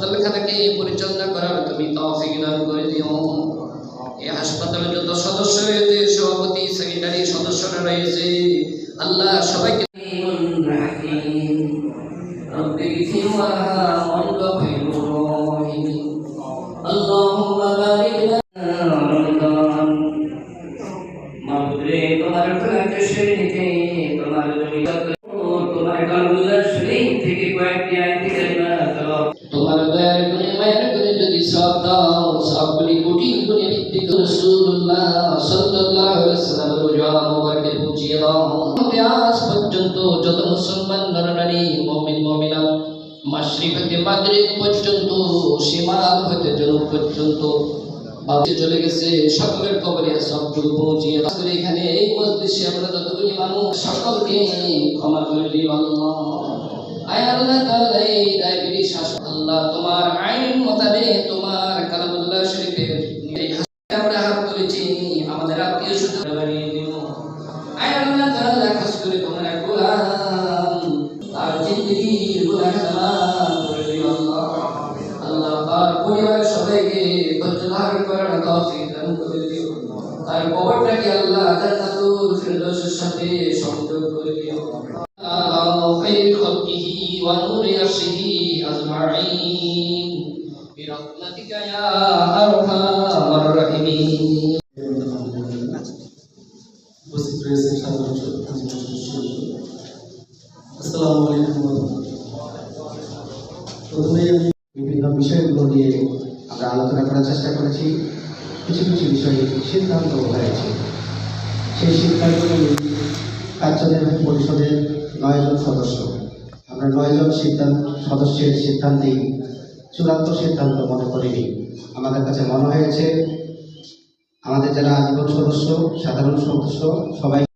হাসপাতালখানাকে পরিচালনা করার তুমি তৌফিক দান করে দিও। এই হাসপাতালে যত সদস্য রয়েছে, সভাপতি, সেক্রেটারি, সদস্যরা রয়েছে, আল্লাহ সবাইকে তোমার দয়ার গুণে মায়ের গুণে যদি সব দাও, সবগুলি কোটি গুণে বৃদ্ধি করে রাসূলুল্লাহ সাল্লাল্লাহু আলাইহি ওয়াসাল্লামের রোজা মুবারকে পৌঁছিয়ে দাও। আজ পর্যন্ত যত মুসলমান নরনারী, মুমিন মুমিনাত মাশরিক হতে মাগরিব পর্যন্ত, শিমাল হতে জনুব পর্যন্ত চলে গেছে, সকলের কবরে সবগুলো পৌঁছিয়ে দাও। এখানে এই মজলিসে আমরা যতগুলি মানুষ, সকলকে ক্ষমা করে দিও আল্লাহ। আয় আল্লাহ তাআলা, এই ডায়াবেটিস আল্লাহ তোমার আইন মোতাবেক, তোমার কালামুল্লাহ শরীফের আমরা হাত করেছি, আমাদের আত্মীয় স্বজন বানিয়ে দিও। আয় আল্লাহ তাআলা, খাস করে তোমার গোলাম আর জিন্দেগির গুনাহ ক্ষমা করে দিও আল্লাহ। আল্লাহ তার পরিবারের সবাইকে ধৈর্য ধারণ করার তৌফিক দান করে দিও। তার কবরটাকে আল্লাহ জান্নাতুল ফিরদাউসের সাথে সংযোগ করে দিও। خير خلقه ونور عرشه أجمعين برحمتك يا أرحم الراحمين. বিভিন্ন বিষয়গুলো নিয়ে আমরা আলোচনা করার চেষ্টা করেছি। কিছু কিছু বিষয়ে সিদ্ধান্ত হয়েছে। সেই সিদ্ধান্তগুলো কার্যনির্বাহী পরিষদের 9 জন সদস্য, আমরা 9 জন সদস্যের সিদ্ধান্তেই চূড়ান্ত সিদ্ধান্ত মনে করিনি। আমাদের কাছে মনে হয়েছে আমাদের যারা আজীবন সদস্য, সাধারণ সদস্য সবাই